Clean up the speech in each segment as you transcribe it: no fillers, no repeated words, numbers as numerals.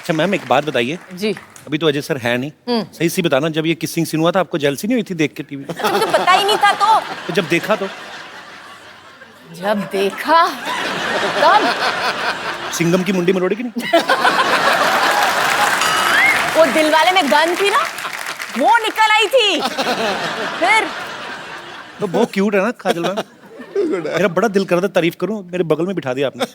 अच्छा मैम एक बात बताइए जी। अभी तो अजय सर है नहीं, सही सी बताना जब ये किसिंग सीन हुआ था आपको जेलसी नहीं हुई थी देख के टीवी? तो पता ही नहीं था तो जब देखा तो जब देखा तब सिंघम की मुंडी मरोड़ी की नहीं? वो दिलवाले में गन थी ना, वो निकल आई थी। फिर तो बहुत क्यूट है ना काजल मैम। मेरा बड़ा दिल कर रहा था तारीफ करूं, मेरे बगल में बिठा दिया आपने।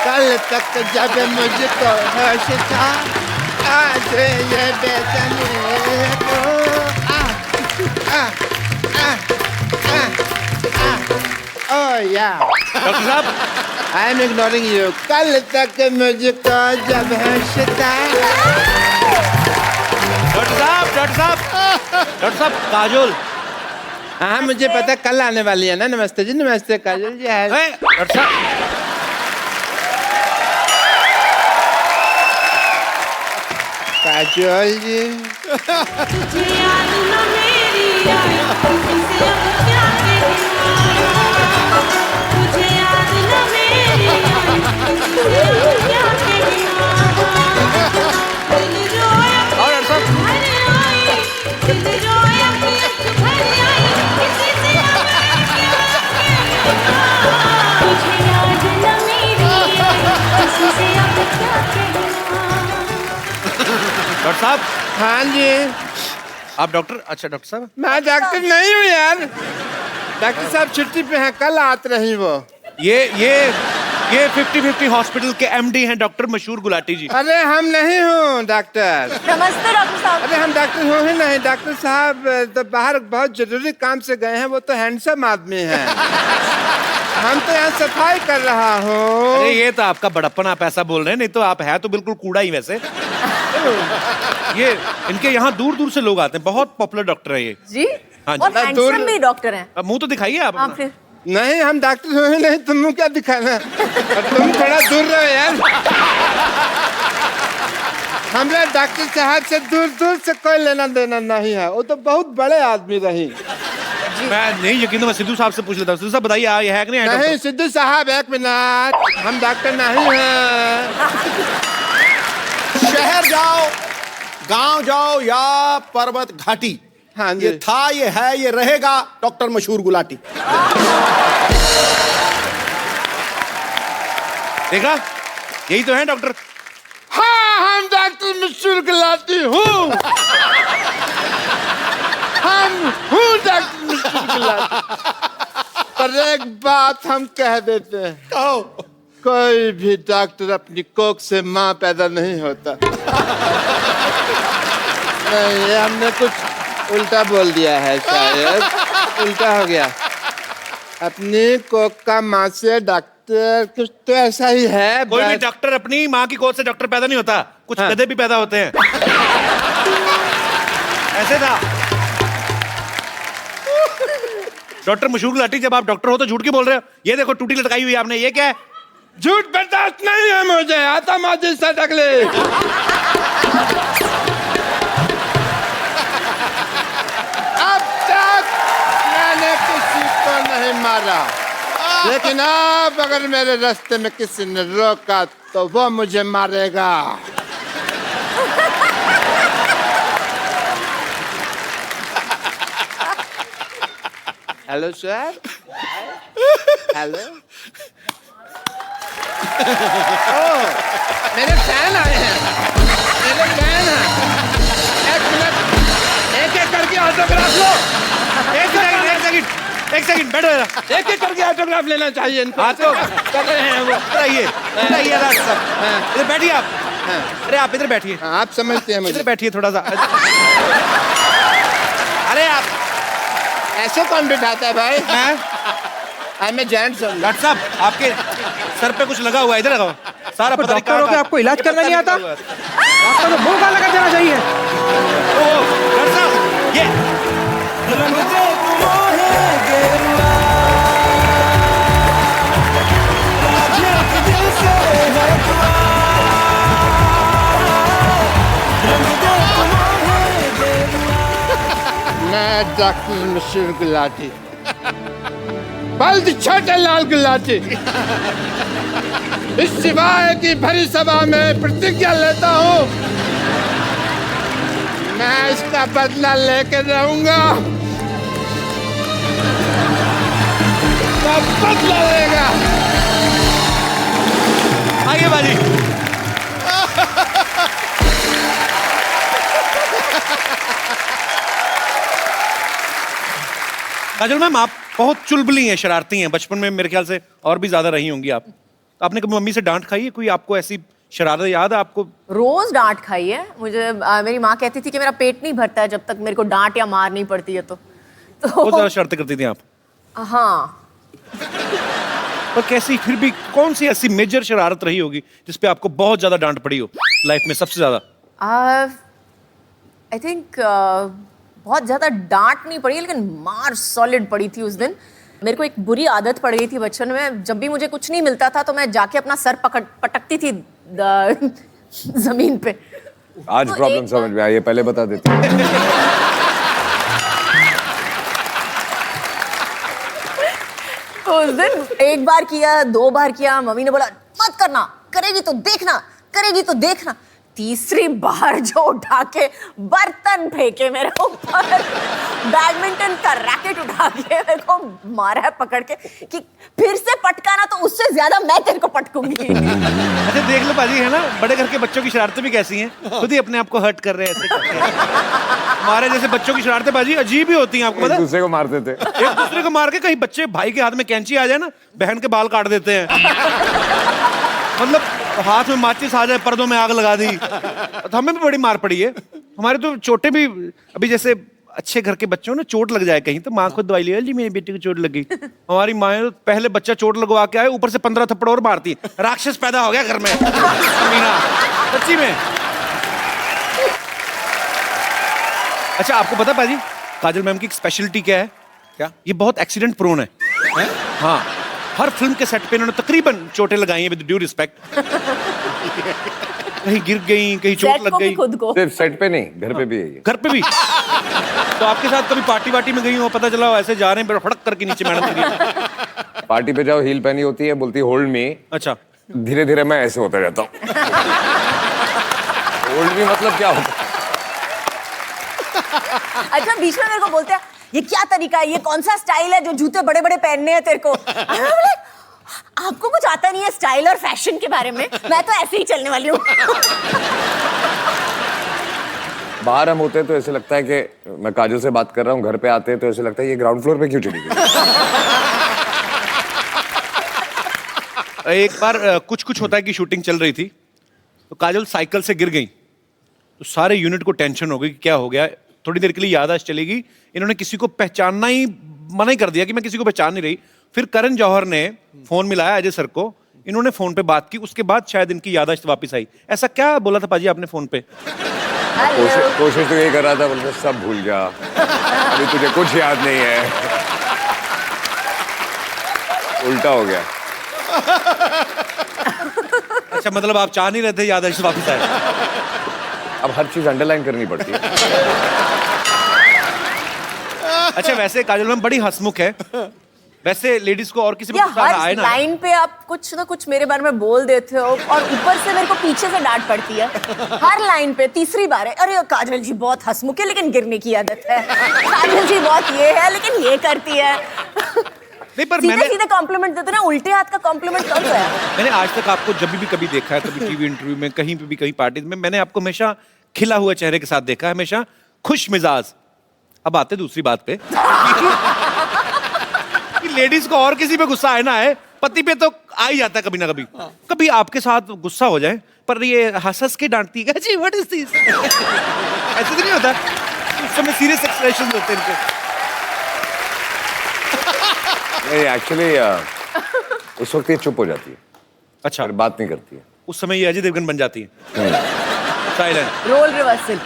कल तक जब मुझको होश था, आज ये बेचैनी को ओह या डॉक्टर साहब आई एम इग्नोरिंग यू। कल तक मुझको जब होश था। डॉक्टर साहब काजोल। हाँ मुझे पता कल आने वाली है ना। नमस्ते जी। नमस्ते काजल जी। है डॉक्टर साहब काजल जी। डॉक्टर साहब। हाँ जी। आप डॉक्टर? अच्छा डॉक्टर साहब मैं डॉक्टर नहीं हूँ यार। डॉक्टर साहब छुट्टी पे हैं, कल आते रही वो। ये 50-50 हॉस्पिटल के एमडी हैं डॉक्टर मशहूर गुलाटी जी। अरे हम नहीं हूँ डॉक्टर। नमस्ते डॉक्टर साहब। अरे हम डॉक्टर हो ही नहीं। डॉक्टर साहब तो बाहर बहुत जरूरी काम से गए हैं। वो तो हैंडसम आदमी हैं। हम तो यहाँ सफाई कर रहा हूँ। अरे ये तो आपका बड़प्पन, आप ऐसा बोल रहे हैं, नहीं तो आप है तो बिल्कुल कूड़ा ही वैसे। ये इनके यहाँ दूर दूर से लोग आते हैं, बहुत पॉपुलर डॉक्टर है ये जी। हाँ जी। और हैंडसम भी डॉक्टर हैं। अब मुंह तो दिखाइए आप हाँ अपना। फिर नहीं हम डॉक्टर हो ही नहीं, तुम क्या दिखाना। और तुम थोड़ा दूर रहो यार। हमारे डॉक्टर साहब से दूर दूर से कोई लेना देना नहीं है। वो तो बहुत बड़े आदमी रही। मैं नहीं यकीन तो मैं सिद्धू साहब से पूछ लेता हूँ। सिद्धू साहब बताइए ये है कि नहीं है? नहीं सिद्धू साहब एक मिनट, हम डॉक्टर नहीं हैं। शहर जाओ, गांव जाओ या पर्वत घाटी, हाँ जी। ये था, ये है, ये रहेगा डॉक्टर मशहूर गुलाटी। देखा, यही तो है डॉक्टर। हाँ हम डॉक्टर मशहूर गुलाटी हूँ। हम हूँ डॉक्टर मशहूर गुलाटी। पर एक बात हम कह देते हैं, कहो। कोई भी डॉक्टर अपनी कोख से माँ पैदा नहीं होता। नहीं ये हमने कुछ उल्टा बोल दिया है, शायद उल्टा हो गया। अपनी कोख का माँ से डॉक्टर कुछ तो ऐसा ही है। कोई भी डॉक्टर अपनी माँ की गोद से डॉक्टर पैदा नहीं होता, कुछ हाँ। गधे भी पैदा होते हैं। ऐसे था। डॉक्टर मशहूर गुलाटी, जब आप डॉक्टर हो तो झूठ क्यों बोल रहे हो? ये देखो टूटी लटकाई हुई है आपने, ये क्या है? झूठ बर्दाश्त नहीं है मुझे। आता माजी से टकले। अब तक मैंने किसी को नहीं मारा, लेकिन अब अगर मेरे रास्ते में किसी ने रोका तो वो मुझे मारेगा। Hello sir. हेलो। मेरे फैन आए हैं। मेरे फैन हैं। एक मिनट, एक एक करके ऑटोग्राफ लो। एक सेकंड बैठो जरा। एक एक करके ऑटोग्राफ लेना चाहिए इनको। हाँ तो कर रहे हैं वो। बताइए साहब, इधर बैठिए आप। अरे आप इधर बैठिए। हाँ, आप समझते हैं इधर मुझे। बैठिए थोड़ा सा। अरे आप ऐसे कौन बिठाता है भाई? हैं? मैं जेंट्स हूँ। डॉक्टर साहब आपके सर पे कुछ लगा हुआ है, इधर लगाओ सारा। पता नहीं डॉक्टर हो के आपको इलाज करना नहीं आता? आपको तो मुंह काला कर देना चाहिए। डॉक्टर साहब ये मैं डॉक्टर मशहूर गुलाटी। बल्द छोटे लाल गुलाटी। इस सिवाय की भरी सभा में प्रतिज्ञा लेता हूँ, मैं इसका बदला लेके रहूंगा। बदला लेगा। आइए बाजी। काजल मैम, आप बहुत चुलबुली हैं, शरारती हैं। बचपन में मेरे ख्याल से और भी ज्यादा रही होंगी आप। आपने कभी मम्मी से डांट खाई है? कोई आपको ऐसी शरारत याद है आपको? रोज डांट खाई है मुझे। मेरी माँ कहती थी कि मेरा पेट नहीं भरता है जब तक मेरे को डांट या मार नहीं पड़ती है तो बहुत ज्यादा शरारतें करती थी आप? हाँ। पर कैसी, फिर भी कौन सी ऐसी मेजर शरारत रही होगी जिसपे आपको बहुत ज्यादा डांट पड़ी हो लाइफ में, सबसे ज्यादा? आई थिंक बहुत ज्यादा डांट नहीं पड़ी लेकिन मार सॉलिड पड़ी थी उस दिन। मेरे को एक बुरी आदत पड़ गई थी बचपन में, जब भी मुझे कुछ नहीं मिलता था तो मैं जाके अपना सर पटकती थी जमीन पे। आज तो प्रॉब्लम समझ में आई है, पहले बता देती। तो उस दिन एक बार किया, 2 बार किया, मम्मी ने बोला मत करना, करेगी तो देखना, करेगी तो देखना। तीसरी बार जो उठा के बर्तन फेंके मेरे ऊपर, बैडमिंटन का रैकेट उठा के मेरे को मारा है पकड़ के कि फिर से पटकाना तो उससे ज्यादा मैं तेरे को पटकूंगी। अच्छा देख लो बाजी, है ना, बड़े घर के बच्चों की शरारतें भी कैसी हैं, खुद ही अपने आप को हर्ट कर रहे हैं ऐसे करके। हमारे जैसे बच्चों की शरारतें बाजी अजीब ही होती हैं, आपको पता है? एक दूसरे को मारते थे। एक दूसरे को मार के, कहीं बच्चे भाई के हाथ में कैंची आ जाए ना, बहन के बाल काट देते हैं। मतलब हाथ में माचिस आ जाए, पर्दों में आग लगा दी। तो हमें भी बड़ी मार पड़ी है। हमारे तो चोटें भी, अभी जैसे अच्छे घर के बच्चों ने चोट लग जाए कहीं तो माँ खुद दवाई ले, जी मेरी बेटी को चोट लग गई। हमारी माँ तो पहले बच्चा चोट लगवा के आए, ऊपर से 15 थप्पड़ और मारती है। राक्षस पैदा हो गया घर में। मीना, सच्ची में। अच्छा आपको पता पाजी, काजल मैम की एक स्पेशलिटी क्या है? क्या? ये बहुत एक्सीडेंट प्रोन है। हाँ, हर फिल्म के सेट पे इन्होंने तकरीबन चोटें लगाई हैं, विद ड्यू रिस्पेक्ट। कहीं गिर गई, कहीं चोट लग गई। खुद को सिर्फ सेट पे नहीं, घर पे भी है ये। घर पे भी। तो आपके साथ कभी पार्टी वार्टी में गई हो, पता चला हो ऐसे जा रहे हैं, फड़क करके नीचे मैडम गिरी? पार्टी पे जाओ, हील पहनी होती है, बोलती होल्ड मी। अच्छा, धीरे धीरे मैं ऐसे होता जाता हूँ। होल्ड मी मतलब क्या होता है? अच्छा बीच में मेरे को बोलते हैं ये क्या तरीका है, ये कौन सा स्टाइल है जो जूते बड़े बड़े पहनने हैं तेरे को? आपको कुछ आता नहीं है स्टाइल और फैशन के बारे में, मैं तो ऐसे ही चलने वाली हूँ। बाहर हम होते हैं तो ऐसे लगता है कि मैं काजल से बात कर रहा हूँ, घर पे आते हैं तो ऐसे लगता है ये ग्राउंड फ्लोर पे क्यों चली गई? एक बार कुछ होता है कि शूटिंग चल रही थी तो काजल साइकिल से गिर गई, तो सारे यूनिट को टेंशन हो गई कि क्या हो गया। थोड़ी देर के लिए याददाश्त चलेगी, इन्होंने किसी को पहचानना ही मना ही कर दिया कि मैं किसी को पहचान नहीं रही। फिर करण जौहर ने फोन मिलाया अजय सर को, इन्होंने फोन पे बात की, उसके बाद शायद इनकी याददाश्त वापस आई। ऐसा क्या बोला था पाजी आपने फोन पे? कोशिश तो यही कर रहा था, बोलते सब भूल जा, अभी तुझे कुछ याद नहीं है। उल्टा हो गया। अच्छा मतलब आप चाह नहीं रहे थे याददाश्त वापस आए? अब हर चीज अंडरलाइन करनी पड़ती है। अच्छा वैसे काजल मैम बड़ी हंसमुख है, वैसे लेडीज को और किसी को या गुस्सा आए हर ना? लाइन पे आप कुछ ना कुछ मेरे बारे में बोल देते हो और ऊपर से मेरे को पीछे से डांट पड़ती है हर लाइन पे। तीसरी बार है, अरे काजल जी बहुत हंसमुख है लेकिन गिरने की आदत है, काजल जी बहुत ये है लेकिन ये करती है। नहीं पर सीधे सीधे कॉम्प्लीमेंट देते ना, उल्टे हाथ का कॉम्प्लीमेंट कब है? मैंने आज तक आपको जब भी कभी देखा है, कभी टीवी इंटरव्यू में, कहीं पे भी, कहीं पार्टी में, मैंने आपको हमेशा खिला हुआ चेहरे के साथ देखा है, हमेशा खुश मिजाज। अब आते दूसरी बात पे कि लेडीज को और किसी पे गुस्सा आए ना आए, पति पे तो आ ही जाता है कभी ना कभी। कभी आपके साथ गुस्सा हो जाए पर ये हंस के डांटती है, जी व्हाट इज दिस, ऐसे तो नहीं होता? उस समय सीरियस एक्सप्रेशन होते हैं इनके। नहीं एक्चुअली उस वक्त ये चुप हो जाती है, अच्छा, फिर बात नहीं करती है। उस समय ये अजय देवगन बन जाती है, साइलेंट। Role reversal.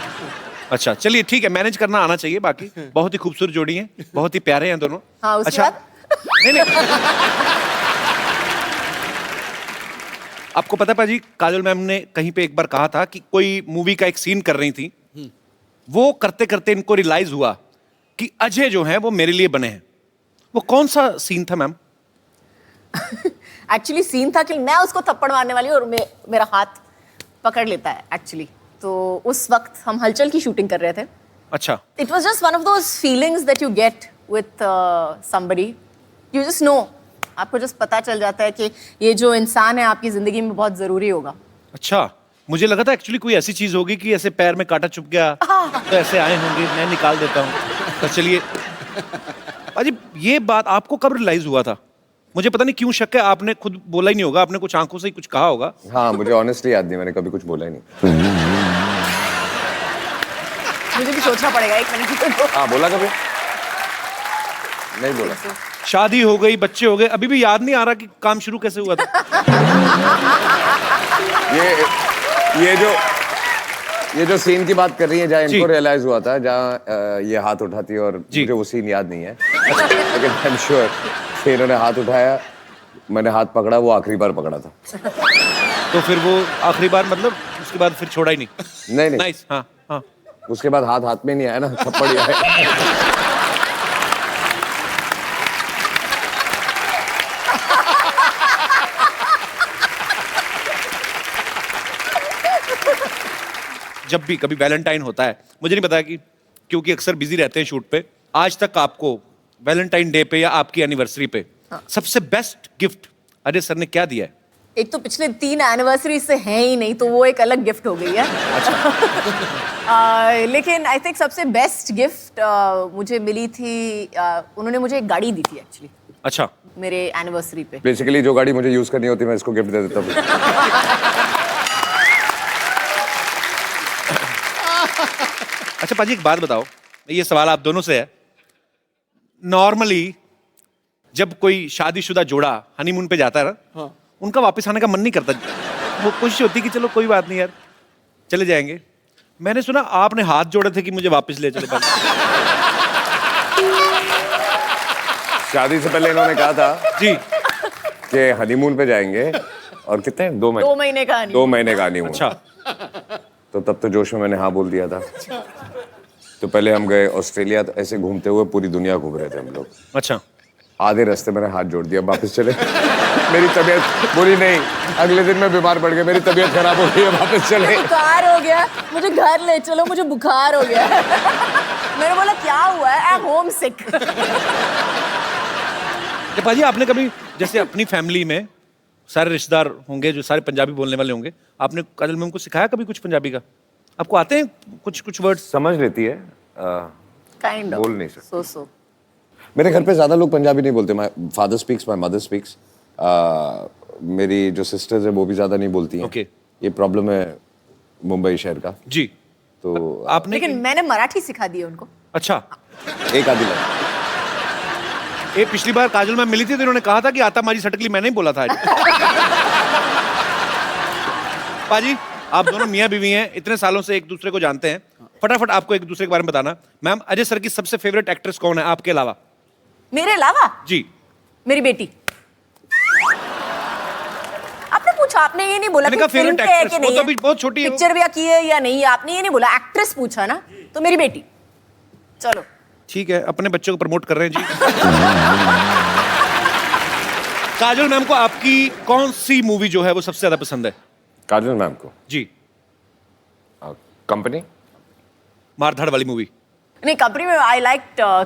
अच्छा चलिए ठीक है, मैनेज करना आना चाहिए। बाकी बहुत ही खूबसूरत जोड़ी है, बहुत ही प्यारे हैं दोनों। हाँ उसके अच्छा बाद नहीं आपको पता पाजी, काजल मैम ने कहीं पे एक बार कहा था कि कोई मूवी का एक सीन कर रही थी, वो करते करते इनको रियलाइज हुआ कि अजय जो है वो मेरे लिए बने हैं। वो कौन सा सीन था मैम? एक्चुअली सीन था कि मैं उसको थप्पड़ मारने वाली हूँ और मेरा हाथ पकड़ लेता है एक्चुअली। तो उस वक्त हम हलचल की शूटिंग कर रहे थे। अच्छा, It was just one of those feelings that you get with somebody. You just know. आपको just पता चल जाता है कि ये जो इंसान है आपकी जिंदगी में बहुत जरूरी होगा। अच्छा, मुझे लगा था एक्चुअली कोई ऐसी चीज होगी कि ऐसे पैर में कांटा चुभ गया तो ऐसे आए होंगे, मैं निकाल देता हूँ। तो चलिए अजी, ये बात आपको कब रियलाइज हुआ था? मुझे पता नहीं क्यों शक है, आपने खुद बोला ही नहीं होगा, आपने कुछ आंखों से ही कुछ कहा होगा। हाँ, मुझे ऑनेस्टली याद नहीं, मैंने कभी कुछ बोला ही नहीं। मुझे भी सोचना पड़ेगा एक मिनट। हाँ, बोला कभी नहीं बोला। शादी हो गई, बच्चे हो गए, अभी भी याद नहीं आ रहा कि काम शुरू कैसे हुआ था। ये जो सीन की बात कर रही है, जहाँ जी। इनको रियलाइज हुआ था, जहाँ ये हाथ उठाती है, और मुझे वो सीन याद नहीं है, लेकिन आई एम श्योर कि इन्होंने हाथ उठाया, मैंने हाथ पकड़ा, वो आखिरी बार पकड़ा था। तो फिर वो आखिरी बार मतलब उसके बाद फिर छोड़ा ही नहीं? नहीं नहीं, नाइस। हाँ हाँ, उसके बाद हाथ हाथ में नहीं आया ना, थप्पड़ ही आया। जब भी कभी वैलेंटाइन होता है, मुझे नहीं पता कि क्योंकि अक्सर बिजी रहते हैं शूट पे, आज तक आपको वैलेंटाइन डे पे या आपकी एनिवर्सरी पे सबसे बेस्ट गिफ्ट अजय सर ने क्या दिया है? एक तो पिछले 3 एनिवर्सरी से हैं ही नहीं, तो वो एक अलग गिफ्ट हो गई है। लेकिन आई थिंक सबसे बेस्ट गिफ्ट मुझे मिली थी, उन्होंने मुझे एक गाड़ी दी थी एक्चुअली। अच्छा, मेरे एनिवर्सरी पे। बेसिकली जो गाड़ी मुझे यूज करनी होती है, मैं इसको गिफ्ट दे देता हूँ। अच्छा पाजी, एक बात बताओ, ये सवाल आप दोनों से है। नॉर्मली जब कोई शादीशुदा जोड़ा हनीमून पे जाता है ना, उनका वापस आने का मन नहीं करता, वो कोशिश होती कि चलो कोई बात नहीं यार, चले जाएंगे। मैंने सुना आपने हाथ जोड़े थे कि मुझे वापस ले चले। शादी से पहले इन्होंने कहा था जी कि हनीमून पे जाएंगे, और कितने 2 महीने 2 महीने का नहीं। 2 महीने का हनीमून। अच्छा, तो तब तो जोश में मैंने हाँ बोल दिया था। तो पहले हम गए ऑस्ट्रेलिया, तो ऐसे घूमते हुए पूरी दुनिया घूम रहे थे हम लोग। अच्छा, आधे रास्ते मैंने हाथ जोड़ दिया, वापस चले। मेरी तबीयत बुरी नहीं, अगले दिन मैं बीमार पड़ गया, मेरी तबीयत खराब हो गई, वापस चले। बुखार हो गया, मुझे घर ले चलो, मुझे बुखार हो गया। मैंने बोला क्या हुआ है? आई एम होम सिक। पाजी आपने कभी जैसे अपनी फैमिली में सारे रिश्तेदार होंगे जो सारे पंजाबी बोलने वाले होंगे, आपने काजल मैम को सिखाया कभी कुछ पंजाबी का? आपको आते हैं कुछ कुछ वर्ड्स? समझ लेती है, काइंड ऑफ बोल नहीं सकते। सो मेरे घर पे ज्यादा लोग पंजाबी नहीं बोलते। My father speaks, my mother speaks. मेरी जो सिस्टर्स है वो भी ज्यादा नहीं बोलती हैं। Okay. ये प्रॉब्लम है मुंबई शहर का। जी, तो आपने लेकिन मैंने मराठी सिखा दी है उनको। अच्छा, एक आधी बार ये पिछली बार काजल मैम मिली थी तो इन्होंने कहा था कि आता मारी सटकली मैंने ही बोला था। पाजी आप दोनों मियाँ बीवी हैं, इतने सालों से एक दूसरे को जानते हैं, फटाफट आपको एक दूसरे के बारे में बताना। मैम, अजय सर की सबसे फेवरेट एक्ट्रेस कौन है आपके अलावा? मेरे अलावा? जी, मेरी बेटी। आपने पूछा, आपने ये नहीं बोला मैंने कि कहा फिल्म favorite पे है actress, कि वो नहीं तो है, अभी बहुत छोटी है वो। पिक्चर भी की है या नहीं है, आपने ये नहीं बोला, एक्ट्रेस पूछा ना, तो मेरी बेटी। चलो ठीक है, अपने बच्चों को प्रमोट कर रहे हैं जी। काजल मैम को आपकी कौन सी मूवी जो है वो सबसे ज्यादा पसंद है? काजल मैम को जी, कंपनी। मारधाड़ वाली मूवी। नहीं, कंपनी में I like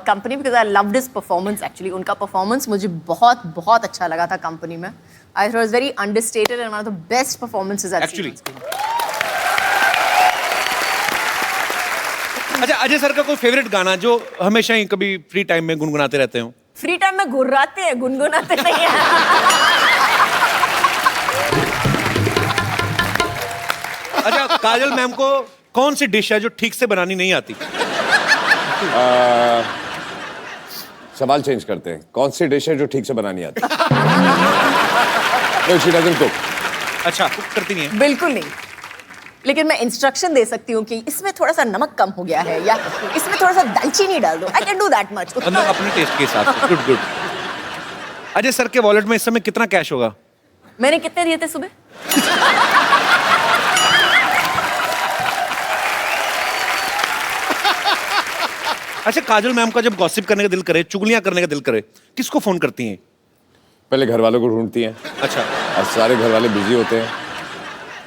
company because I loved his performance actually. उनका परफॉर्मेंस मुझे बहुत बहुत अच्छा लगा था कंपनी में। I thought was very understated and one of the best performances I actually. अच्छा, अजय सर का कोई फेवरेट गाना जो हमेशा ही कभी फ्री टाइम में गुनगुनाते रहते हो? फ्री टाइम में गुर्राते हैं, गुनगुनाते नहीं हैं। अच्छा, काजल मैम को कौन सी डिश है जो ठीक से बनानी नहीं आती? सवाल चेंज करते हैं, कौन सी डिश है जो ठीक से बनानी आती? No, she doesn't cook. अच्छा, कुक करती नहीं है? बिल्कुल नहीं, लेकिन मैं इंस्ट्रक्शन दे सकती हूँ कि इसमें थोड़ा सा नमक कम हो गया है या इसमें थोड़ा सा दालचीनी डाल दो। I can do that much. मतलब अपने टेस्ट के हिसाब से। Good good. अजय सर के वॉलेट में इस समय कितना कैश होगा? मैंने कितने दिए थे सुबह? अच्छा, काजल मैम का जब गॉसिप करने का दिल करे, चुगलियां करने का दिल करे, किसको फोन करती हैं? पहले घर वालों को ढूंढती हैं, अच्छा, और सारे घर वाले बिजी होते हैं,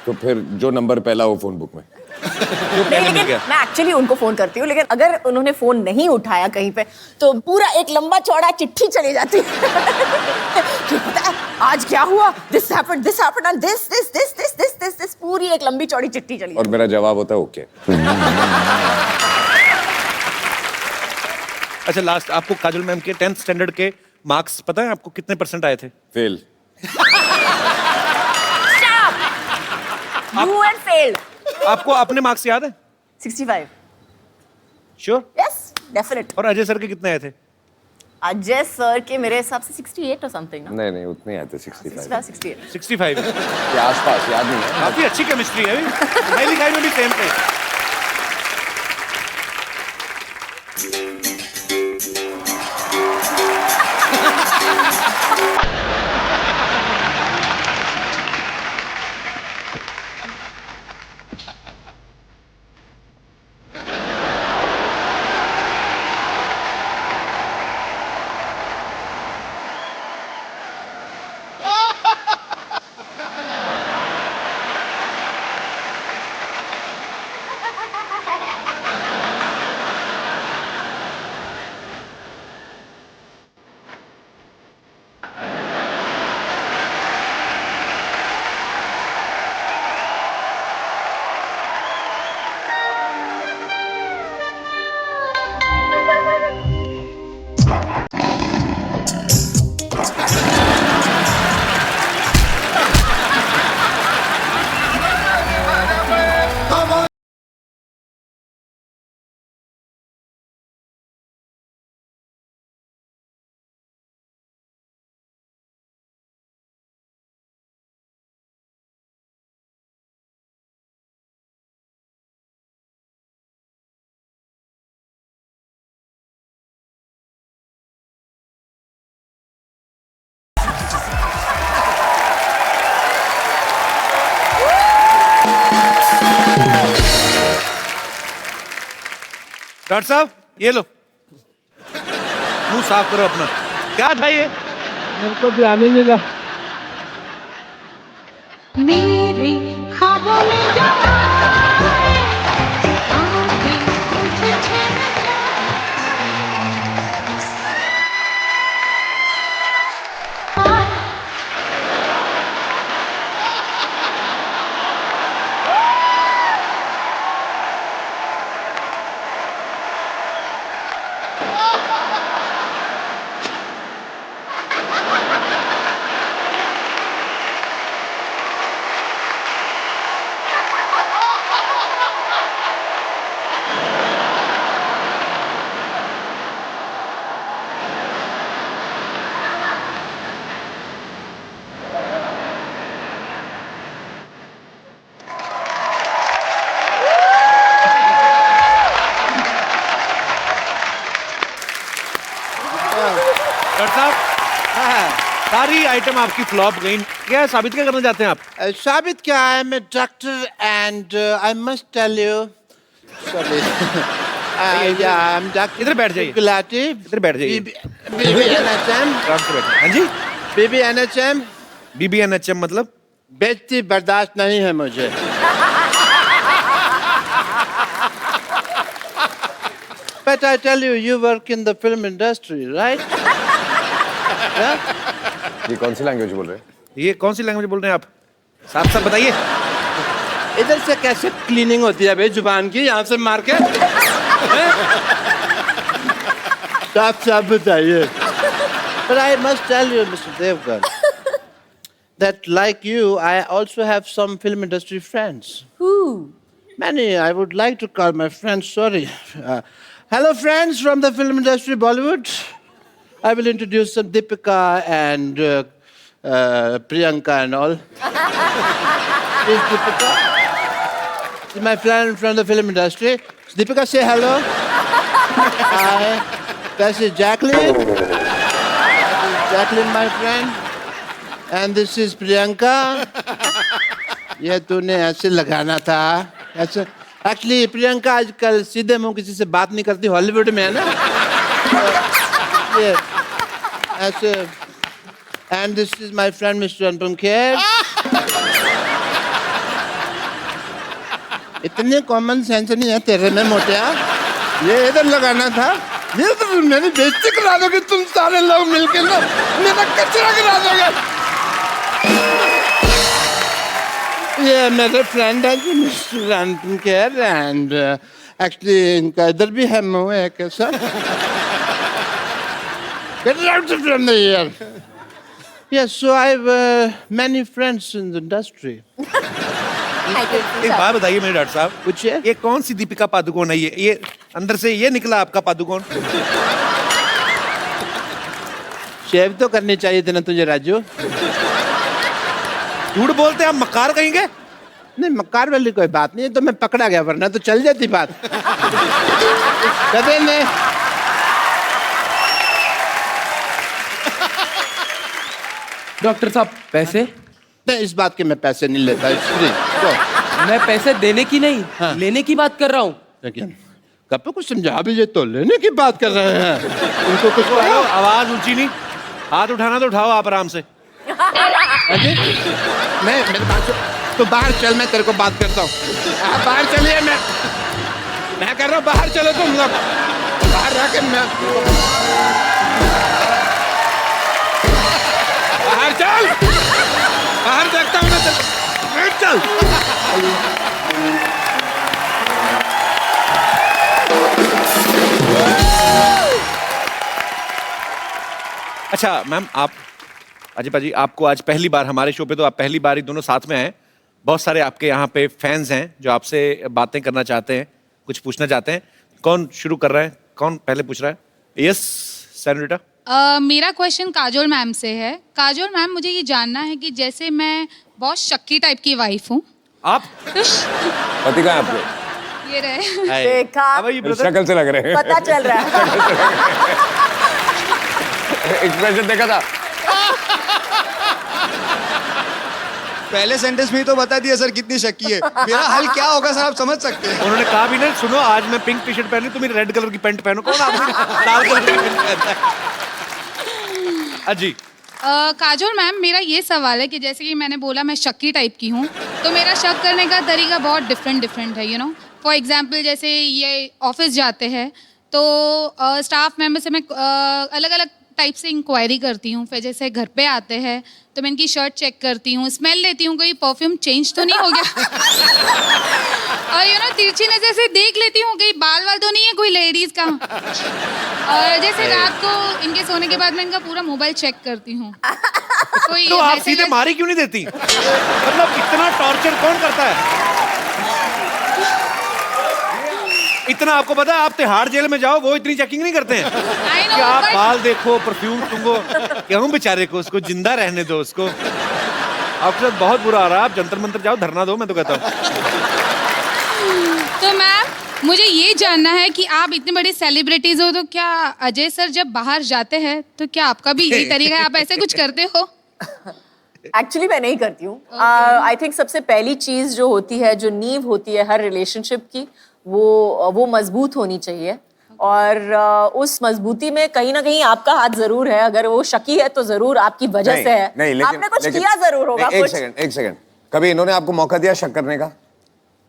तो फिर जो नंबर पहला हो फोन बुक में। जो पहले नहीं, मिल लेकिन गया। मैं एक्चुअली उनको फोन करती हूँ, लेकिन अगर उन्होंने फोन नहीं उठाया कहीं पे तो पूरा एक लंबा चौड़ा चिट्ठी चली जाती है कि पता है आज क्या हुआ, दिस हैपेंड एंड दिस पूरी एक लंबी चौड़ी चिट्ठी चली और मेरा जवाब होता है ओके। अच्छा, लास्ट आपको काजल मैम के 10th स्टैंडर्ड के मार्क्स पता है आपको कितने % आए थे? फेल। You and failed. आपको अपने मार्क्स याद है? 65। श्योर? Yes, definite. और अजय सर के कितने आए थे? अजय सर के मेरे हिसाब से 68 और समथिंग ना। नहीं उतने आए थे, 65 68। 65। के आसपास, याद नहीं है। काफी अच्छी केमिस्ट्री है, पढ़ाई लिखाई में भी सेम थे। डॉक्टर साहब, ये लो, मुंह साफ करो अपना। क्या था ये? मेरे को ध्यान ही नहीं रहा। मेरे ख्वाबों में जो आके मुझे डॉक्टर साहब, सारी आइटम आपकी फ्लॉप गई, क्या साबित क्या करना चाहते हैं आप? साबित क्या है, मैं doctor and I must tell you, sorry, I am doctor. इधर बैठ जाइए। गुलाटी, इधर बैठ जाइए। BBNHM, हाँ जी, BBNHM, BBNHM मतलब? बेइज्जती बर्दाश्त नहीं है मुझे। But I tell you, you work in the film industry, right? ये कौन सी लैंग्वेज बोल रहे हैं? ये कौन सी लैंग्वेज बोल रहे हैं आप? साफ साफ बताइए। इधर से कैसे क्लीनिंग होती है भाई जुबान की, यहाँ से मार के? साफ साफ बताइए। But I must tell you, Mr. Devgan, that like you, I also have some film industry friends. Who? Many. I would like to call my friends. Sorry. Hello, friends from the film industry, Bollywood. I will introduce some Deepika and Priyanka and all. Is Deepika? Is my friend from the film industry. Deepika, say hello. Hi. This is Jacqueline. This is Jacqueline, my friend. And this is Priyanka. ये तूने ऐसे लगाना था, ऐसे actually Priyanka आजकल सीधे मुंह किसी से बात नहीं करती, हॉलीवुड में है ना। ये ऐसे। And this is my friend mister Anupam Kher. इतने कॉमन सेंस नहीं है तेरे में मोटिया। ये इधर लगाना था, ये तो मेरी बेइज्जती करा दोगे तुम सारे लोग मिलकर ना, मेरा कचरा गिरा दोगे। ये मेरे फ्रेंड है जी mister Anupam Kher, and actually इनका इधर भी है मुंह है कैसा। Get out from the here. Yes, so I have many friends in the industry. एक बात बताइए मेरे डॉक्टर साहब, पूछिए। ये कौन सी दीपिका पादुकोण है? ये अंदर से ये निकला आपका पादुकोण? शेव तो करनी चाहिए थी ना तुझे राजू। झूठ बोलते हैं आप, मक्कार कहेंगे? नहीं, मक्कार वाली कोई बात नहीं है, तो मैं पकड़ा गया, वरना तो चल जाती बात। कदे ने डॉक्टर साहब पैसे? नहीं, इस बात के मैं पैसे नहीं लेता, इट्स फ्री। मैं पैसे देने की नहीं, लेने की बात कर रहा हूँ। लेकिन कब कुछ समझा भी, ये तो लेने की बात कर रहे हैं। उनको कुछ हेलो, आवाज ऊंची नहीं, हाथ उठाना तो उठाओ आप आराम से। अजय, मैं मेरे पास तो बाहर चल, मैं तेरे को बात करता हूँ। आप बाहर चलिए, मैं कर रहा हूँ, बाहर चलो तुम लोग, बाहर रह मैं बाहर चल, बाहर देखता हूँ मैं, चल। अच्छा मैम, आप अजय पाजी, आपको आज पहली बार हमारे शो पे, तो आप पहली बार ही दोनों साथ में आए। बहुत सारे आपके यहाँ पे फैंस हैं जो आपसे बातें करना चाहते हैं, कुछ पूछना चाहते हैं। कौन शुरू कर रहा है? कौन पहले पूछ रहा है? Yes senorita. मेरा क्वेश्चन काजोल मैम से है। काजोल मैम, मुझे ये जानना है कि जैसे मैं बहुत शक्की टाइप की वाइफ हूँ। आप पति कहाँ है आपके? ये रहे। देखा, अब ये brother- शक्ल से लग रहे हैं। पता चल रहा है। एक्सप्रेशन देखा था। पहले सेंटेंस में ही तो बता दिया सर कितनी शक्की है। मेरा हल क्या होगा सर, आप समझ सकते हैं। उन्होंने कहा भी नहीं, सुनो आज मैं पिंक टी शर्ट पहनी, तुम रेड कलर की पैंट पहनो। कौन आदमी लाल कलर की पैंट पहनता है? अजी काजोल मैम, मेरा ये सवाल है कि जैसे कि मैंने बोला मैं शक्की टाइप की हूँ, तो मेरा शक करने का तरीका बहुत डिफरेंट है, यू नो। फॉर एग्जाम्पल, जैसे ये ऑफिस जाते हैं तो स्टाफ मेंबर से मैं अलग अलग टाइप से इंक्वायरी करती हूँ। फिर जैसे घर पे आते हैं तो मैं इनकी शर्ट चेक करती हूँ, स्मेल लेती हूँ, कोई परफ्यूम चेंज तो नहीं हो गया। और यू नो, तिरछी नजर से देख लेती हूँ कहीं बाल वाल तो नहीं है कोई लेडीज का। और जैसे रात को इनके सोने के बाद मैं इनका पूरा मोबाइल चेक करती हूँ। कोई तो आप messages- सीधे मारी क्यों नहीं देती? मतलब इतना टॉर्चर कौन करता है? इतना आपको पता है, आप तिहाड़ जेल में जाओ, वो इतनी चेकिंग नहीं करते हैं I know, कि आप but- बाल देखो, परफ्यूम तुमको। क्यों बेचारे को, उसको जिंदा रहने दो उसको। आपके साथ बहुत बुरा आ रहा है, आप जंतर मंतर जाओ, धरना दो, मैं तो कहता हूँ। तो मैम, मुझे ये जानना है कि आप इतनी बड़ी सेलिब्रिटीज हो, तो क्या अजय सर जब बाहर जाते हैं तो क्या आपका भी यही तरीका है, आप ऐसे कुछ करते हो? एक्चुअली मैं नहीं करती हूँ। आई थिंक सबसे पहली चीज जो होती है, जो नींव होती है हर रिलेशनशिप की, वो मजबूत होनी चाहिए। और उस मजबूती में कहीं ना कहीं आपका हाथ जरूर है। अगर वो शकी है तो जरूर आपकी वजह से है। नहीं, लेकिन आपने कुछ किया जरूर होगा। एक सेकंड, कभी इन्होंने आपको मौका दिया शक करने का?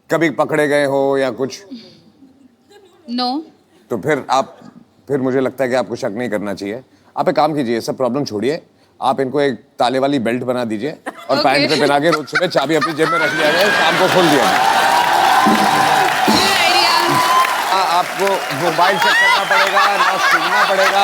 कभी पकड़े गए हो या कुछ? नो। तो फिर मुझे लगता है कि आपको शक नहीं करना चाहिए। आप एक काम कीजिए, सब प्रॉब्लम छोड़िए, आप इनको एक ताले वाली बेल्ट बना दीजिए और Okay. पैंट पे पहना के रोज सुबह चाबी अपनी जेब में रख लिया जाए, शाम को खोल दिया जाए। आपको मोबाइल चेक करना पड़ेगा ना, सुनना पड़ेगा।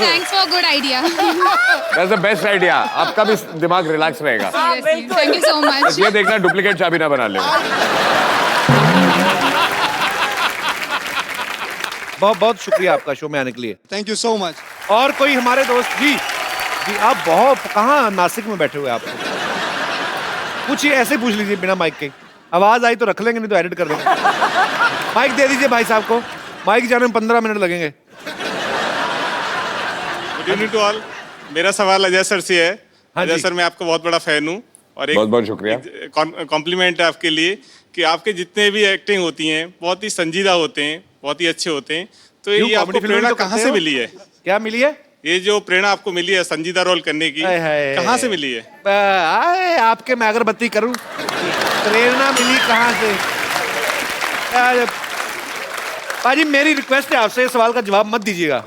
Thanks for good idea. That's the best idea. आपका भी दिमाग रिलैक्स रहेगा। Thank you so much. ये देखना डुप्लीकेट चाबी ना बना ले। बहुत बहुत शुक्रिया आपका शो में आने के लिए। Thank you so much. और कोई हमारे दोस्त जी आप बहुत कहाँ नासिक में बैठे हुए? आप पूछिए, ऐसे पूछ लीजिए बिना माइक के। आवाज आई तो रख लेंगे, नहीं तो एडिट कर देंगे। माइक दे दीजिए भाई साहब को। माइक जाने में 15 मिनट लगेंगे। Good evening to all. मेरा सवाल अजय सर से है। हाँ अजय जी। सर, मैं आपका बहुत बड़ा फैन हूँ और एक बहुत बहुत शुक्रिया। कॉम्प्लीमेंट है आपके लिए कि आपके जितने भी एक्टिंग होती हैं बहुत ही संजीदा होते हैं, बहुत ही अच्छे होते हैं। तो क्यों, ये आपको comedy film में प्रेरणा तो कहाँ करते से हो? मिली है? क्या मिली है? ये जो प्रेरणा आपको मिली है संजीदा रोल करने की, हाय हाय। कहाँ से मिली है? आए आपके मैं अगरबत्ती करूं, प्रेरणा मिली कहाँ से? यार, पाजी मेरी रिक्वेस्ट है आपसे, इस सवाल का जवाब मत दीजिएगा।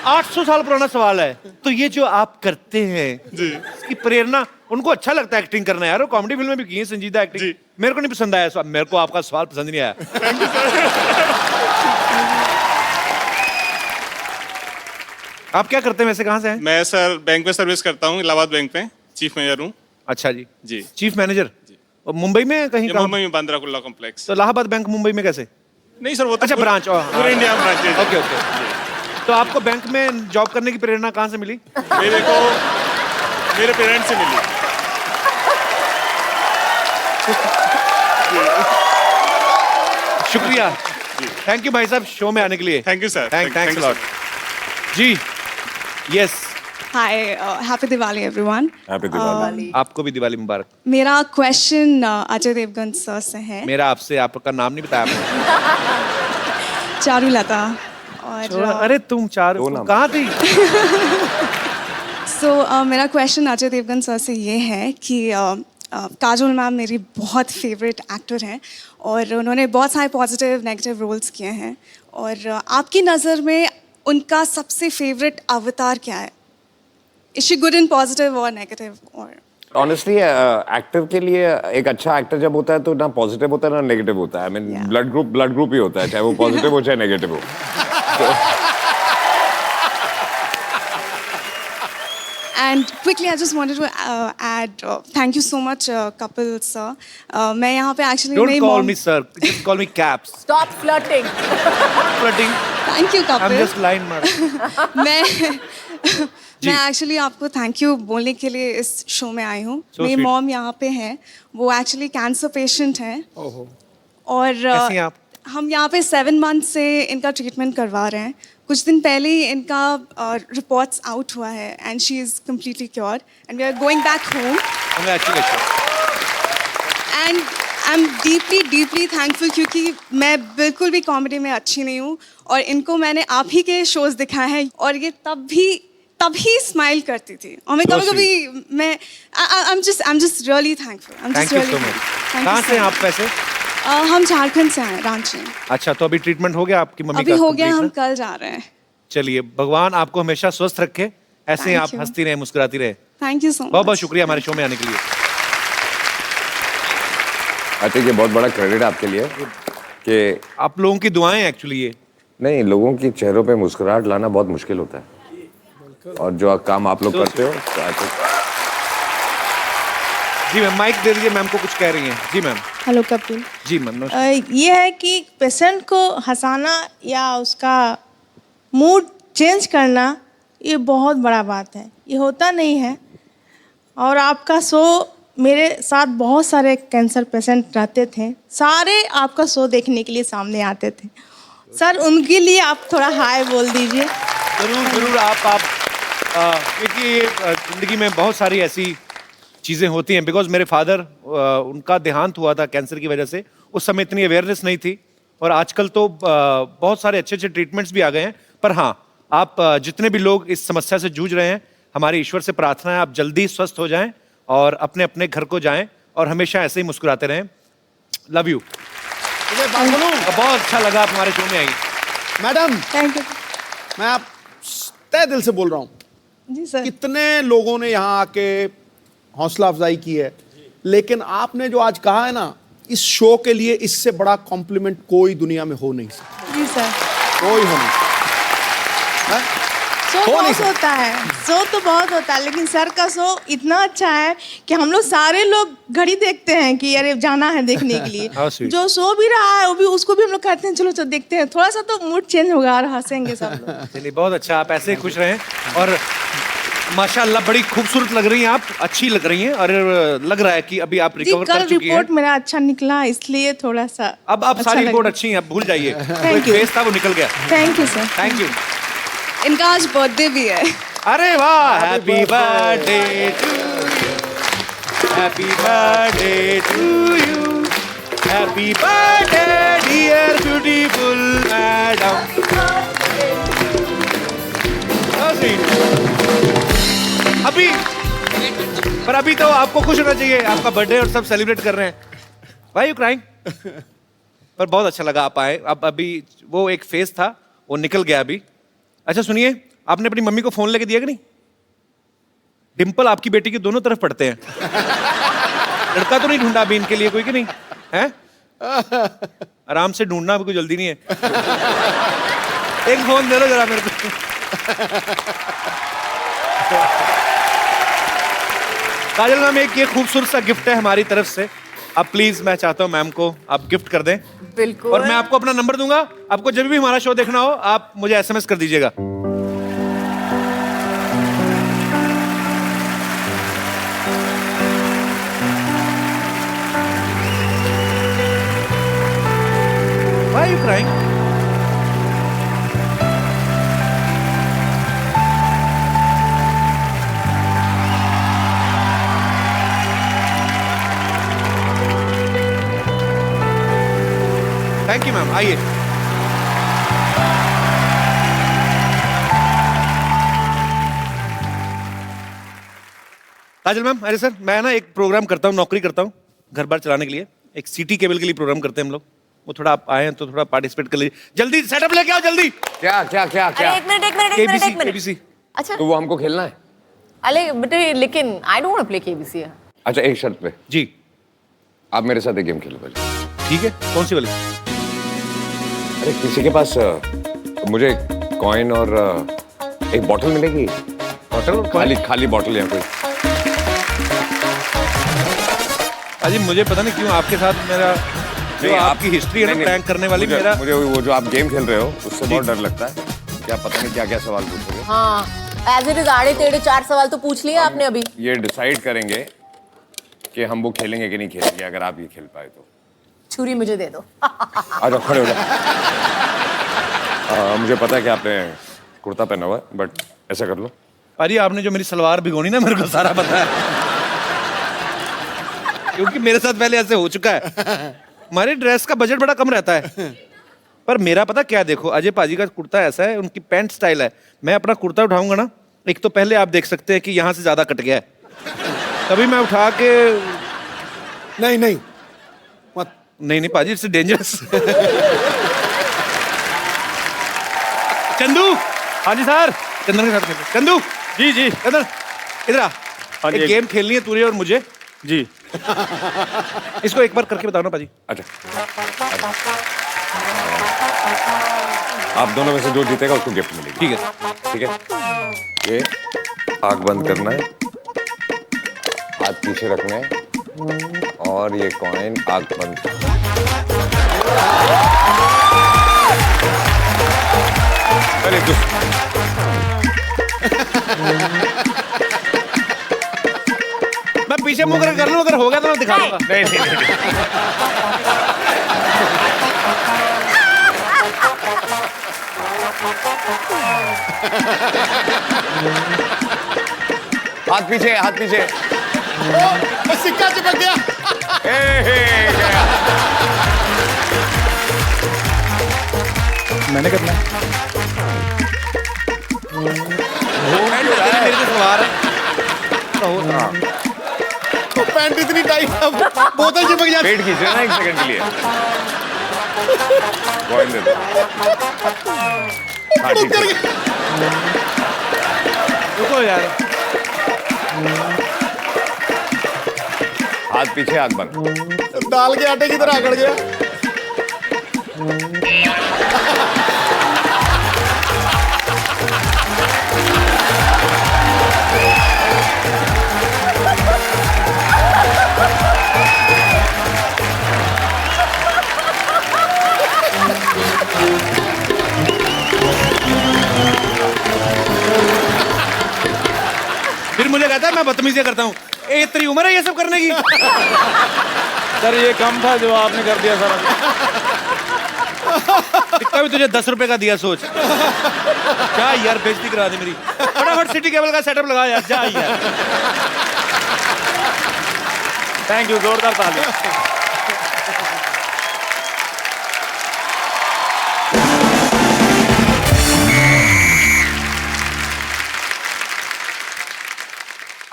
800 साल पुराना सवाल है। तो ये जो आप करते हैं इसकी प्रेरणा, उनको अच्छा लगता है एक्टिंग करना यार, कॉमेडी फिल्म में भी की है संजीदा एक्टिंग। मेरे को नहीं पसंद आया, मेरे को आपका सवाल पसंद नहीं आया। आप क्या करते हैं वैसे, कहाँ से हैं? मैं सर बैंक में सर्विस करता हूँ, इलाहाबाद बैंक में चीफ मैनेजर हूँ। अच्छा जी। जी। Chief manager. और मुंबई में कहीं ये काम? मुंबई में बांद्रा कुर्ला कॉम्प्लेक्स। तो इलाहाबाद बैंक मुंबई में कैसे? नहीं सर, वो तो अच्छा, ब्रांच। पूरे इंडिया में ब्रांच है। Okay okay. तो आपको बैंक में जॉब करने की प्रेरणा कहाँ से मिली? मेरे को मेरे पेरेंट्स से मिली। शुक्रिया, थैंक यू भाई साहब शो में आने के लिए। Thank you sir. Thanks lot ji. Yes, hi, happy Diwali everyone. Happy Diwali. आपको भी दिवाली मुबारक। मेरा क्वेश्चन अजय देवगन सर से है। मेरा आपसे, आपका नाम नहीं बताया आपने। चारुलता। और अरे तुम चार कहाँ थी? मेरा क्वेश्चन अजय देवगन सर से ये है कि काजोल मैम मेरी बहुत फेवरेट एक्टर हैं और उन्होंने बहुत सारे पॉजिटिव नेगेटिव रोल्स किए हैं, और आपकी नज़र में उनका सबसे फेवरेट अवतार क्या है? Is she good in positive और नेगेटिव? और ऑनेस्टली एक्टर के लिए एक अच्छा एक्टर जब होता है तो ना पॉजिटिव होता है ना नेगेटिव होता है। आई मीन ब्लड ग्रुप ही होता है, चाहे वो पॉजिटिव हो चाहे नेगेटिव हो। And quickly, I just wanted to add, thank you so much, Kapil sir. मैं यहाँ पे actually Don't मेरी call mom. me sir, just call me Caps. Stop flirting. Flirting. Thank you, I'm Kapil. just line madam. मैं actually आपको thank you बोलने के लिए इस शो में आई हूँ। So मेरी sweet. मॉम यहाँ पे है, वो एक्चुअली कैंसर पेशेंट हैं। और कैसी हैं आप? हम यहाँ पे 7 मंथ से इनका ट्रीटमेंट करवा रहे हैं। कुछ दिन पहले ही इनका रिपोर्ट्स आउट हुआ है and she is completely cure and we are going back home. And I am deeply thankful, क्योंकि मैं बिल्कुल भी कॉमेडी में अच्छी नहीं हूँ और इनको मैंने आप ही के शोज़ दिखाए हैं और ये तभी स्माइल करती थी और मैं कभी मैं I am just really thankful. Thank you so much. कहाँ से हैं आप वैसे? हम झारखंड से हैं, रांची। अच्छा, तो अभी ट्रीटमेंट हो गया आपकी मम्मी अभी का? हो गया, complete हम ना? कल जा रहे हैं। चलिए, भगवान आपको हमेशा स्वस्थ रखे, ऐसे ही Thank आप you. हंसती रहे, मुस्कुराती रहे। Thank you so much. बहुत बहुत शुक्रिया हमारे शो में आने के लिए। आई थिंक ये बहुत बड़ा क्रेडिट है आपके लिए कि आप लोगों की दुआएं एक्चुअली ये। नहीं, लोगों की चेहरों पे मुस्कुराहट लाना बहुत मुश्किल होता है और जो काम आप लोग करते हो तो I think- जी मैम, माइक दे दीजिए, मैम को कुछ कह रही हैं। जी मैम। हेलो कपिल। जी मैम, नमस्कार। ये है कि पेशेंट को हंसाना या उसका मूड चेंज करना ये बहुत बड़ा बात है, ये होता नहीं है। और आपका शो, मेरे साथ बहुत सारे कैंसर पेशेंट रहते थे, सारे आपका शो देखने के लिए सामने आते थे। सर उनके लिए आप थोड़ा हाय बोल दीजिए। जरूर जरूर। आप क्योंकि जिंदगी में बहुत सारी ऐसी चीज़ें होती हैं। बिकॉज मेरे फादर, उनका देहांत हुआ था कैंसर की वजह से, उस समय इतनी अवेयरनेस नहीं थी और आजकल तो बहुत सारे अच्छे अच्छे ट्रीटमेंट्स भी आ गए हैं। पर हाँ, आप जितने भी लोग इस समस्या से जूझ रहे हैं, हमारे ईश्वर से प्रार्थना है आप जल्दी स्वस्थ हो जाएं और अपने अपने घर को जाएं और हमेशा ऐसे ही मुस्कुराते रहें। Love you. बहुत अच्छा लगा आप हमारे शो में आई। Madam, thank you. मैं आप तहे दिल से बोल रहा हूँ, जी सर। कितने लोगों ने यहाँ आके हौसला अफजाई की है, लेकिन आपने जो आज कहा है ना, इस शो के लिए इससे बड़ा कॉम्प्लीमेंट कोई दुनिया में हो नहीं सकता। जी सर। कोई हो नहीं। शो बहुत होता है, शो तो बहुत होता है, लेकिन सर का शो इतना अच्छा है कि हम लोग सारे लोग घड़ी देखते हैं कि अरे जाना है देखने के लिए। जो शो भी रहा है वो भी, उसको भी हम लोग कहते हैं चलो चलो देखते हैं, थोड़ा सा तो मूड चेंज होगा और हंसेंगे सब लोग। चलिए, बहुत अच्छा, आप ऐसे ही खुश रहें। और माशाल्लाह बड़ी खूबसूरत लग रही हैं आप, अच्छी लग रही हैं और लग रहा है कि अभी आप रिकवर कर चुकी हैं। रिपोर्ट मेरा अच्छा निकला, इसलिए थोड़ा सा अब अच्छा सारी लगा। रिपोर्ट अच्छी है, अब भूल जाइए। Thank you. फेस था वो निकल गया। Thank you sir. Thank you. इनका आज बर्थडे भी है। अरे वाह, happy birthday to happy birthday to you, happy birthday dear beautiful madam. अभी पर अभी तो आपको खुश होना चाहिए, आपका बर्थडे और सब सेलिब्रेट कर रहे हैं। Why you crying? पर बहुत अच्छा लगा आप आए। अब अभी वो एक फेज था, वो निकल गया अभी। अच्छा सुनिए, आपने अपनी मम्मी को फोन लेके दिया कि नहीं? डिंपल आपकी बेटी के दोनों तरफ पड़ते हैं। लड़का तो नहीं ढूंढा अभी इनके लिए कोई कि नहीं है? आराम से ढूंढना, अभी कोई जल्दी नहीं है। एक फोन दे दो जरा मेरे को। काजल मैम, एक ये खूबसूरत सा गिफ्ट है हमारी तरफ से, आप प्लीज, मैं चाहता हूँ मैम को आप गिफ्ट कर दें। बिल्कुल। और मैं आपको अपना नंबर दूंगा, आपको जब भी हमारा शो देखना हो आप मुझे SMS कर दीजिएगा। Why are you crying? Thank you ma'am, आइए। काजल मैम, अरे सर, मैं ना एक प्रोग्राम करता हूँ, नौकरी करता हूँ घर बार चलाने के लिए, एक सिटी केबल के लिए प्रोग्राम करते हैं हम लोग। वो थोड़ा आप आए हैं तो थोड़ा पार्टिसिपेट कर लीजिए। जल्दी सेटअप लेके आओ जल्दी। क्या क्या क्या क्या? अरे एक मिनट। केबीसी। अच्छा तो वो हमको खेलना है? अरे बेटे, लेकिन I don't want to play KBC. अच्छा, एक शर्त पे। जी। आप मेरे साथ एक गेम खेलो पहले। ठीक है, कौन सी वाली? अरे किसी के पास मुझे कॉइन और एक बॉटल मिलेगी? बॉटल? खाली बॉटल या कोई? अजी मुझे पता नहीं क्यों आपके साथ मेरा जो आपकी हिस्ट्री है ना प्रैंक करने वाली, मेरा मुझे वो जो आप गेम खेल रहे हो उससे बहुत डर लगता है। क्या पता नहीं क्या क्या सवाल पूछोगे। हाँ, एज इट इज आड़े टेढ़े 4 सवाल तो पूछ लिए आपने अभी। ये डिसाइड करेंगे कि हम वो खेलेंगे कि नहीं खेलेंगे, अगर आप ये खेल पाए तो। छुरी मुझे दे दो। अच्छा, खड़े हो जाओ। मुझे पता है कि आपने कुर्ता पहना हुआ है, बट ऐसा कर लो। अरे आपने जो मेरी सलवार भिगोनी ना, मेरे को सारा पता है, क्योंकि मेरे साथ पहले ऐसे हो चुका है। हमारे ड्रेस का बजट बड़ा कम रहता है, पर मेरा पता क्या, देखो अजय पाजी का कुर्ता ऐसा है, उनकी पैंट स्टाइल है। मैं अपना कुर्ता उठाऊंगा ना, एक तो पहले आप देख सकते हैं कि यहाँ से ज्यादा कट गया है, तभी मैं उठा के नहीं मत। नहीं पाजी, इट्स डेंजरस। चंदू, हाँ जी सर, चंदन के साथ खेलो। चंदू जी जी, चंदन इधर आ, एक गेम खेलनी है तुझे और मुझे जी। इसको एक बार करके बताओ ना पाजी। अच्छा, आप दोनों में से जो जीतेगा उसको गिफ्ट मिलेगी। ठीक है, ठीक है। ये आग बंद करना है, हाथ पीछे रखना है, और ये कॉइन आग बंद। अरे मैं पीछे मुंह कर लूं, अगर हो गया तो मैं दिखा दूंगा। नहीं। हाथ पीछे, हाथ पीछे। सिक्का चिपक गया। मैंने करना मेरे को सवार है तो पैंट इतनी टाइट, बोतल चिपक जाती। पेट खींच ना एक सेकंड के लिए। कॉइन दे दो। हाँ ठीक है। रुको यार, हाथ पीछे, आग बंद। दाल के आटे की तरह अकड़ गया। फिर मुझे कहता है मैं बदतमीजी करता हूँ। ए तेरी उम्र है ये सब करने की? सर ये कम था जो आपने कर दिया सर। टिक्का भी तुझे 10 रुपए का दिया, सोच। क्या यार, बेइज्जती करा दी मेरी। फटाफट सिटी केबल का सेटअप लगा यार, जा यार। थैंक यू, जोरदार ताली।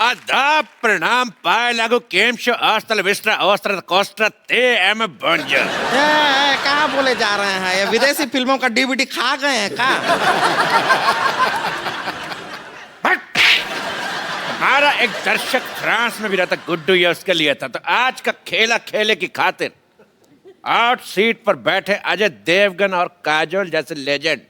आदाब, प्रणाम, पाए लागू, केम शो, आस्तल विस्ट्रा, ऑस्ट्रा, कोस्ट्रा, ते एम बंजर। कहाँ बोले जा रहे हैं? ये विदेशी फिल्मों का डीवीडी खा गए हैं का? हमारा एक दर्शक फ्रांस में भी रहता, गुड्डू, ये उसके लिए था। तो आज का खेला खेले की खातिर आउट सीट पर बैठे अजय देवगन और काजोल जैसे लेजेंड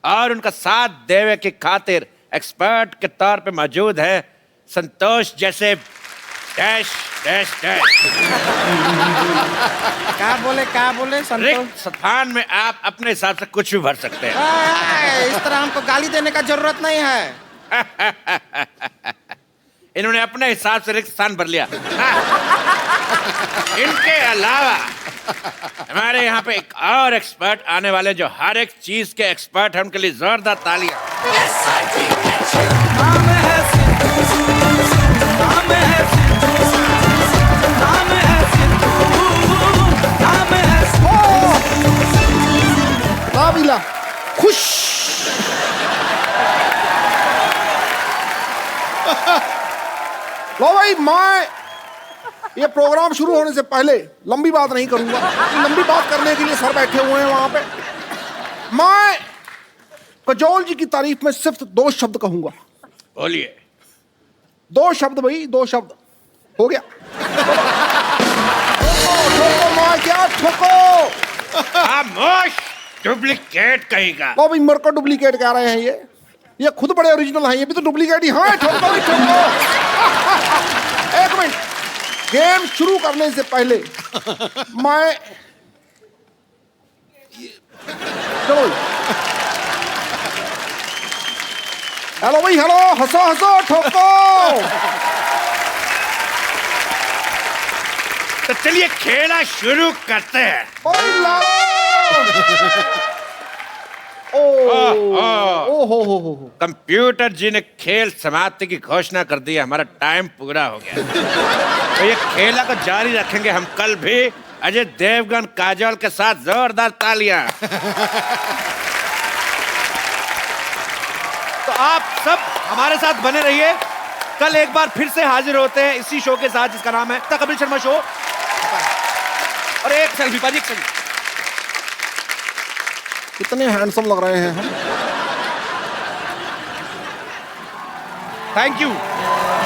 और उनका साथ देवे की खातिर एक्सपर्ट के तौर पे मौजूद है संतोष जैसे डैश डैश डैश। क्या बोले संतोष? रिक्त स्थान में आप अपने हिसाब से कुछ भी भर सकते हैं। इस तरह हमको गाली देने का जरूरत नहीं है। इन्होंने अपने हिसाब से रिक्त स्थान भर लिया। इनके अलावा हमारे यहाँ पे एक और एक्सपर्ट आने वाले जो हर एक चीज के एक्सपर्ट हैं, उनके लिए जोरदार तालियां। काबिला खुश। लो भाई, मैं ये प्रोग्राम शुरू होने से पहले लंबी बात नहीं करूंगा। लंबी बात करने के लिए सर बैठे हुए हैं वहां पे। मैं काजोल जी की तारीफ में सिर्फ 2 शब्द कहूंगा। बोलिए। 2 शब्द भाई, 2 शब्द हो गया। ठोको मां, क्या ठोको? खामोश, डुप्लीकेट कहेगा। लो भाई, मेरे को डुप्लीकेट कह रहे हैं ये खुद बड़े ओरिजिनल हैं, ये भी तो डुप्लीकेट ही। हाँ, ठोको ही ठोको। एक मिनट, गेम शुरू करने से पहले मैं चलो हेलो भाई, हेलो, हंसो हंसो, ठोको। तो चलिए खेला शुरू करते हैं। हो। कंप्यूटर जी ने खेल समाप्ति की घोषणा कर दी है। हमारा टाइम पूरा हो गया। तो ये खेला को जारी रखेंगे हम कल भी अजय देवगन काजोल के साथ। जोरदार तालियां। तो आप सब हमारे साथ बने रहिए। कल एक बार फिर से हाजिर होते हैं इसी शो के साथ जिसका नाम है द कपिल शर्मा शो। और एक सेल्फी पाजी, एक सेल्फी। कितने हैंडसम लग रहे हैं हम। Thank you.